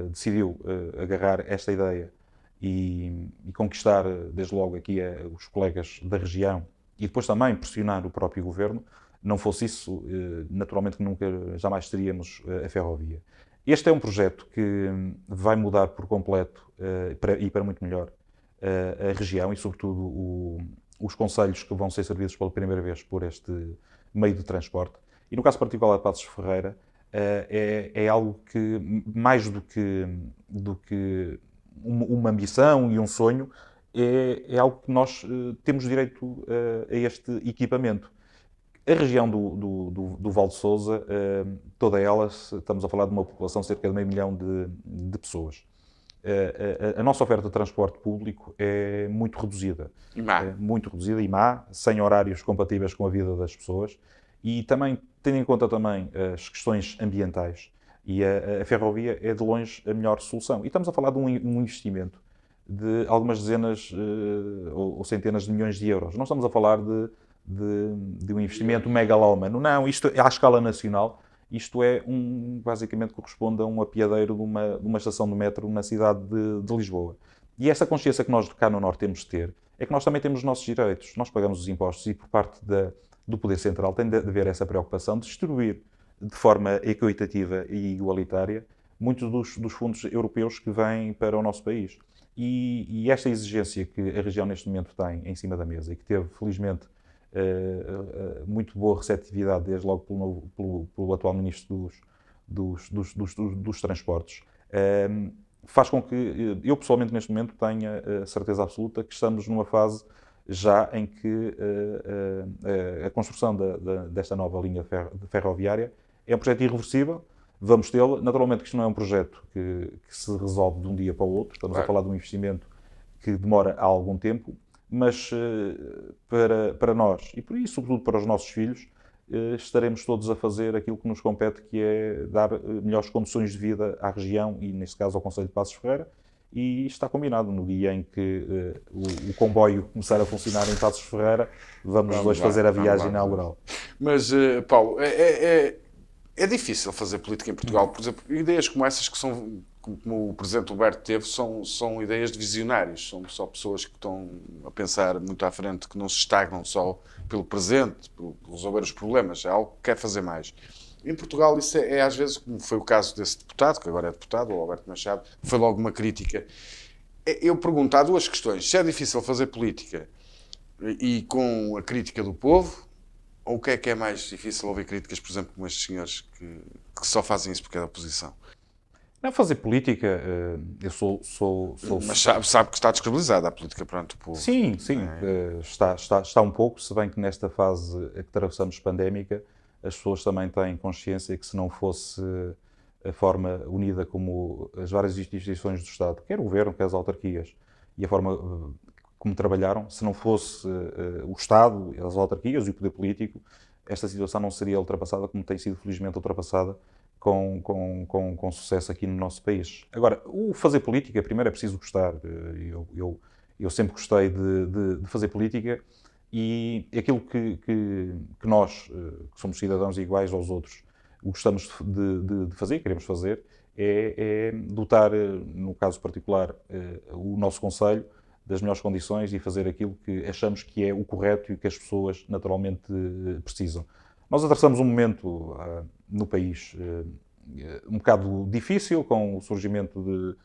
decidiu agarrar esta ideia e conquistar, desde logo, aqui os colegas da região e depois também pressionar o próprio governo, não fosse isso, naturalmente que nunca, jamais teríamos a ferrovia. Este é um projeto que vai mudar por completo e para muito melhor a região e, sobretudo, os concelhos que vão ser servidos pela primeira vez por este meio de transporte. E no caso particular de Passos Ferreira, é algo que, mais do que uma ambição e um sonho, é algo que nós temos direito a este equipamento. A região do Val de Sousa, toda ela, estamos a falar de uma população de cerca de 500 mil de pessoas. A nossa oferta de transporte público é muito reduzida. Muito reduzida e má, sem horários compatíveis com a vida das pessoas e também, tendo em conta também as questões ambientais. E a ferrovia é de longe a melhor solução. E estamos a falar de um investimento de algumas dezenas ou centenas de milhões de euros. Não estamos a falar de um investimento megalómano. Não, isto é à escala nacional. Isto basicamente corresponde a um apiadeiro de uma estação de metro na cidade de Lisboa. E essa consciência que nós cá no Norte temos de ter é que nós também temos os nossos direitos. Nós pagamos os impostos e por parte do Poder Central tem de haver essa preocupação de distribuir de forma equitativa e igualitária muitos dos fundos europeus que vêm para o nosso país. E esta exigência que a região neste momento tem em cima da mesa e que teve, felizmente, muito boa receptividade, desde logo pelo atual Ministro dos Transportes, faz com que eu, pessoalmente, neste momento, tenha a certeza absoluta que estamos numa fase já em que a construção desta nova linha ferroviária é um projeto irreversível. Vamos tê-lo. Naturalmente que isto não é um projeto que se resolve de um dia para o outro. Estamos a falar de um investimento que demora há algum tempo, mas para nós, e por isso, sobretudo para os nossos filhos, estaremos todos a fazer aquilo que nos compete, que é dar melhores condições de vida à região e, neste caso, ao concelho de Passos Ferreira. E está combinado, no dia em que o comboio começar a funcionar em Passos Ferreira, vamos hoje fazer a viagem inaugural. Mas, Paulo, é difícil fazer política em Portugal. Por exemplo, ideias como essas que são, como o Presidente Humberto teve, são ideias de visionários. São só pessoas que estão a pensar muito à frente, que não se estagnam só pelo presente, por resolver os problemas. É algo que quer fazer mais. Em Portugal isso é às vezes, como foi o caso desse deputado, que agora é deputado, o Alberto Machado, foi logo uma crítica. Eu pergunto, há duas questões. Se é difícil fazer política e com a crítica do povo, ou o que é mais difícil ouvir críticas, por exemplo, como estes senhores que só fazem isso porque é da oposição? Não, fazer política, eu sou... Mas sabe que está descredibilizada a política perante o povo. Sim, está um pouco, se bem que nesta fase que atravessamos pandémica, as pessoas também têm consciência que se não fosse a forma unida como as várias instituições do Estado, quer o Governo, quer as autarquias, e a forma como trabalharam, se não fosse o Estado, as autarquias e o poder político, esta situação não seria ultrapassada como tem sido felizmente ultrapassada com sucesso aqui no nosso país. Agora, o fazer política, primeiro é preciso gostar. Eu sempre gostei de fazer política e aquilo que nós, que somos cidadãos iguais aos outros, gostamos de fazer, queremos fazer, é dotar, no caso particular, o nosso concelho das melhores condições e fazer aquilo que achamos que é o correto e que as pessoas naturalmente precisam. Nós atravessamos um momento no país um bocado difícil, com o surgimento de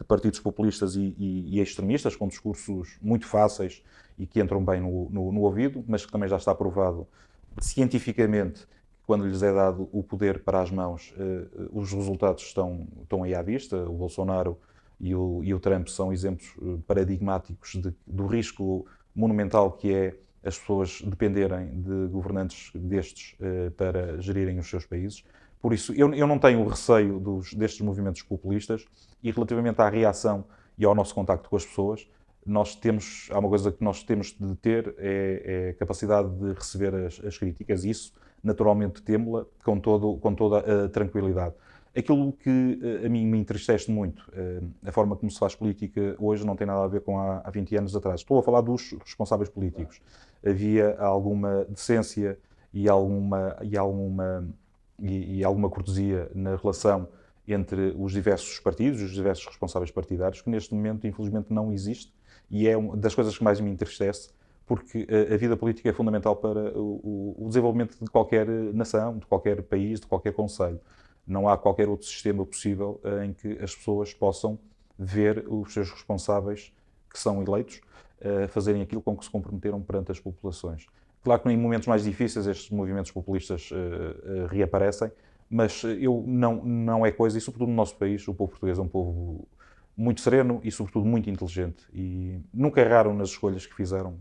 partidos populistas e extremistas, com discursos muito fáceis e que entram bem no ouvido, mas que também já está provado cientificamente que quando lhes é dado o poder para as mãos, os resultados estão aí à vista. O Bolsonaro e o Trump são exemplos paradigmáticos do risco monumental que é as pessoas dependerem de governantes destes para gerirem os seus países. Por isso, eu não tenho receio destes movimentos populistas e relativamente à reação e ao nosso contacto com as pessoas, há uma coisa que nós temos de ter, é a capacidade de receber as críticas e isso, naturalmente, temo-la com toda a tranquilidade. Aquilo que a mim me entristece muito, a forma como se faz política hoje não tem nada a ver com há 20 anos atrás. Estou a falar dos responsáveis políticos. Havia alguma decência e alguma cortesia na relação entre os diversos partidos, os diversos responsáveis partidários, que neste momento, infelizmente, não existe e é uma das coisas que mais me entristece, porque a vida política é fundamental para o desenvolvimento de qualquer nação, de qualquer país, de qualquer concelho. Não há qualquer outro sistema possível em que as pessoas possam ver os seus responsáveis, que são eleitos, fazerem aquilo com que se comprometeram perante as populações. Claro que em momentos mais difíceis estes movimentos populistas reaparecem, mas não é coisa, e sobretudo no nosso país, o povo português é um povo muito sereno e sobretudo muito inteligente e nunca erraram nas escolhas que fizeram,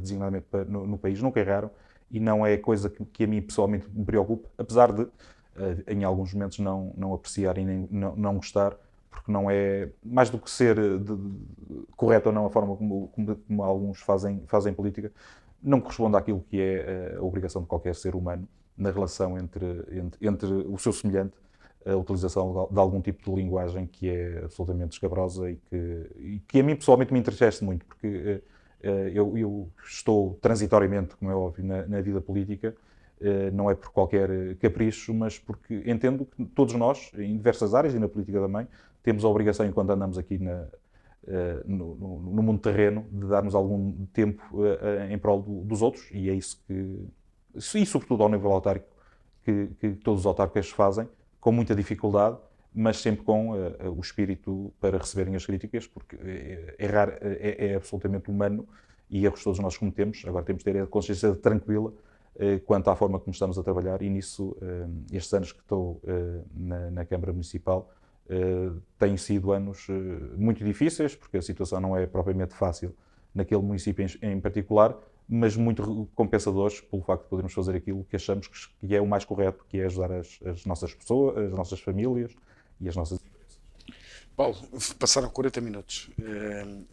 designadamente no país, nunca erraram e não é coisa que a mim pessoalmente me preocupa, apesar de em alguns momentos não apreciar e nem não gostar, porque não é mais do que ser correto ou não a forma como alguns fazem política, não corresponde àquilo que é a obrigação de qualquer ser humano na relação entre o seu semelhante, a utilização de algum tipo de linguagem que é absolutamente escabrosa e que a mim pessoalmente me entristece muito, porque eu estou transitoriamente, como é óbvio, na vida política. Não é por qualquer capricho, mas porque entendo que todos nós, em diversas áreas e na política também, temos a obrigação, enquanto andamos aqui no mundo terreno, de darmos algum tempo em prol dos outros, e é isso e sobretudo ao nível autárquico, que todos os autárquicos fazem, com muita dificuldade, mas sempre com o espírito para receberem as críticas, porque errar é absolutamente humano e erros todos nós cometemos. Agora temos de ter a consciência tranquila quanto à forma como estamos a trabalhar, e nisso, estes anos que estou na Câmara Municipal, têm sido anos muito difíceis, porque a situação não é propriamente fácil naquele município em particular, mas muito recompensadores pelo facto de podermos fazer aquilo que achamos que é o mais correto, que é ajudar as nossas pessoas, as nossas famílias e as nossas empresas. Paulo, passaram 40 minutos,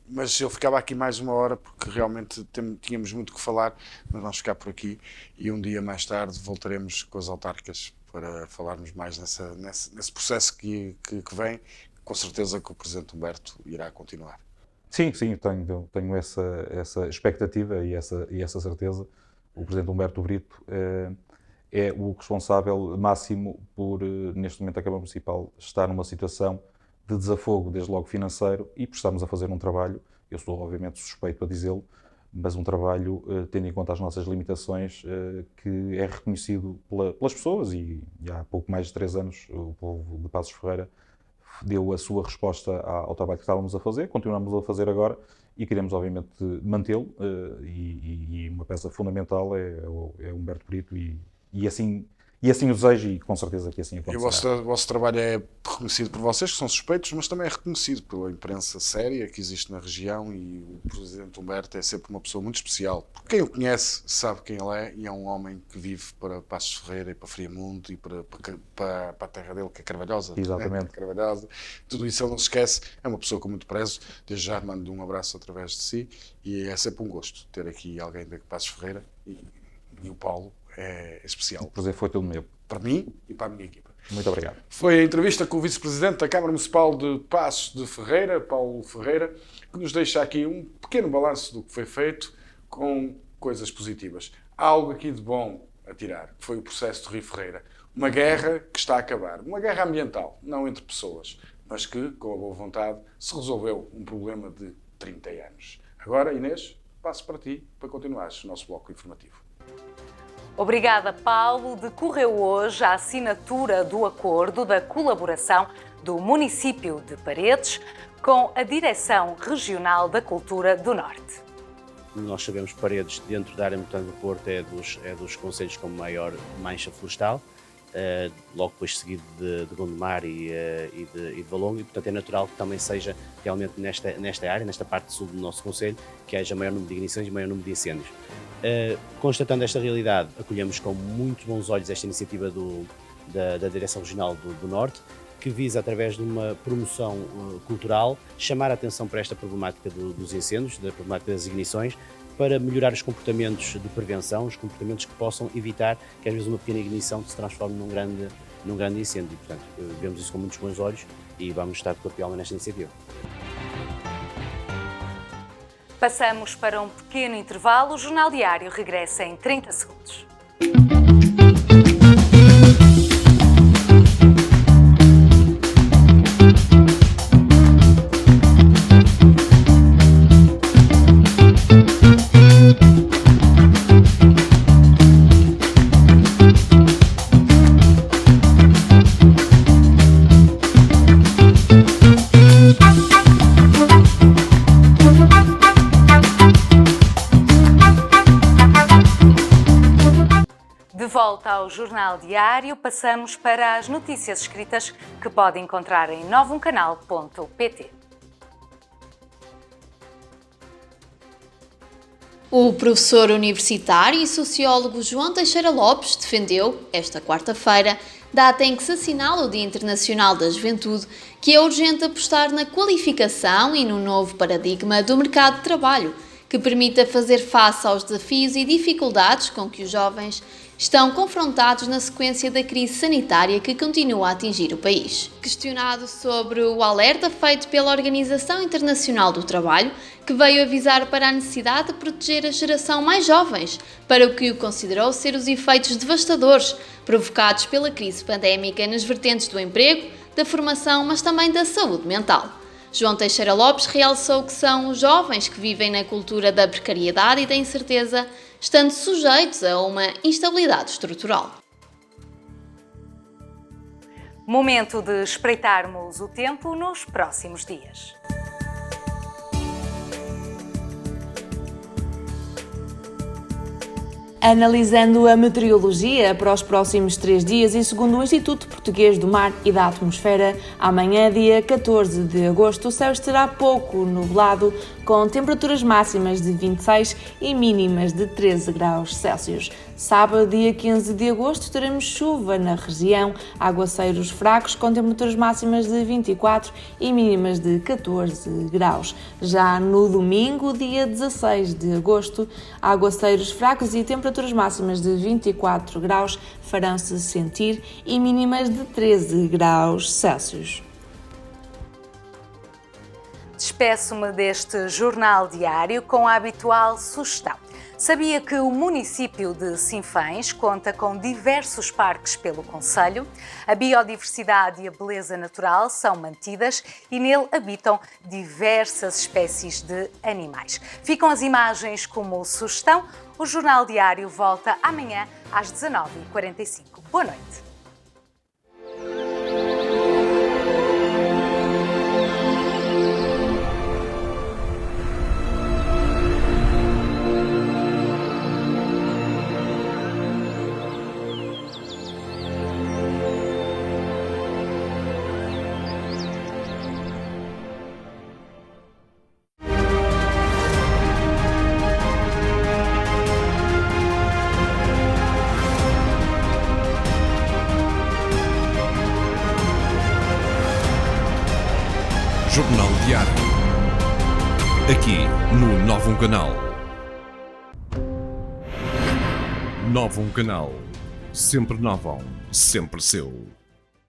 mas eu ficava aqui mais uma hora porque realmente tínhamos muito que falar, mas vamos ficar por aqui e um dia mais tarde voltaremos com as autárquicas para falarmos mais nesse processo que vem. Com certeza que o Presidente Humberto irá continuar. Sim, tenho essa expectativa e essa certeza. O Presidente Humberto Brito é o responsável máximo por, neste momento, a Câmara Municipal estar numa situação de desafogo, desde logo financeiro, e por estarmos a fazer um trabalho, eu sou obviamente suspeito a dizê-lo, mas um trabalho, tendo em conta as nossas limitações, que é reconhecido pelas pessoas, e há pouco mais de 3 anos o povo de Passos Ferreira deu a sua resposta ao trabalho que estávamos a fazer, continuamos a fazer agora e queremos obviamente mantê-lo, e uma peça fundamental é Humberto Brito e assim o desejo, e com certeza que assim acontecerá. E o vosso trabalho é reconhecido por vocês, que são suspeitos, mas também é reconhecido pela imprensa séria que existe na região, e o Presidente Humberto é sempre uma pessoa muito especial. Porque quem o conhece sabe quem ele é, e é um homem que vive para Passos Ferreira e para Friamundo e para a terra dele, que é Carvalhosa. Exatamente. Né? Carvalhosa. Tudo isso ele não se esquece, é uma pessoa com muito prezo. Desde já mando um abraço através de si, e é sempre um gosto ter aqui alguém de Passos Ferreira, e o Paulo é especial. O prazer foi todo meu. Para mim e para a minha equipa. Muito obrigado. Foi a entrevista com o Vice-Presidente da Câmara Municipal de Passos de Ferreira, Paulo Ferreira, que nos deixa aqui um pequeno balanço do que foi feito com coisas positivas. Há algo aqui de bom a tirar, que foi o processo de Rio Ferreira. Uma guerra que está a acabar. Uma guerra ambiental, não entre pessoas, mas que, com a boa vontade, se resolveu um problema de 30 anos. Agora, Inês, passo para ti para continuares o nosso bloco informativo. Obrigada, Paulo. Decorreu hoje a assinatura do acordo da colaboração do município de Paredes com a Direção Regional da Cultura do Norte. Nós sabemos que Paredes, dentro da área metropolitana do Porto, é dos concelhos com maior mancha florestal, logo depois seguido de Gondomar e de Valongo, e portanto é natural que também seja realmente nesta área, nesta parte sul do nosso concelho, que haja maior número de ignições e maior número de incêndios. Constatando esta realidade, acolhemos com muito bons olhos esta iniciativa da Direção Regional do Norte, que visa, através de uma promoção cultural, chamar a atenção para esta problemática dos incêndios, da problemática das ignições, para melhorar os comportamentos de prevenção, os comportamentos que possam evitar que às vezes uma pequena ignição se transforme num grande incêndio. Portanto, vemos isso com muitos bons olhos e vamos estar de corpo e alma nesta iniciativa. Passamos para um pequeno intervalo. O Jornal Diário regressa em 30 segundos. De volta ao Jornal Diário, passamos para as notícias escritas que pode encontrar em novumcanal.pt. O professor universitário e sociólogo João Teixeira Lopes defendeu, esta quarta-feira, data em que se assinala o Dia Internacional da Juventude, que é urgente apostar na qualificação e no novo paradigma do mercado de trabalho, que permita fazer face aos desafios e dificuldades com que os jovens estão confrontados na sequência da crise sanitária que continua a atingir o país. Questionado sobre o alerta feito pela Organização Internacional do Trabalho, que veio avisar para a necessidade de proteger a geração mais jovens, para o que o considerou ser os efeitos devastadores provocados pela crise pandémica nas vertentes do emprego, da formação, mas também da saúde mental. João Teixeira Lopes realçou que são os jovens que vivem na cultura da precariedade e da incerteza, estando sujeitos a uma instabilidade estrutural. Momento de espreitarmos o tempo nos próximos dias. Analisando a meteorologia para os próximos 3 dias e segundo o Instituto Português do Mar e da Atmosfera, amanhã, dia 14 de agosto, o céu estará pouco nublado, com temperaturas máximas de 26 e mínimas de 13 graus Celsius. Sábado, dia 15 de agosto, teremos chuva na região, aguaceiros fracos com temperaturas máximas de 24 e mínimas de 14 graus. Já no domingo, dia 16 de agosto, aguaceiros fracos e temperaturas máximas de 24 graus farão-se sentir e mínimas de 13 graus Celsius. Despeço-me deste Jornal Diário com a habitual sugestão. Sabia que o município de Sinfãs conta com diversos parques pelo concelho? A biodiversidade e a beleza natural são mantidas e nele habitam diversas espécies de animais. Ficam as imagens como sugestão. O Jornal Diário volta amanhã às 19h45. Boa noite. Jornal Diário. Aqui no Novum Canal. Novum Canal. Sempre Novum, sempre seu.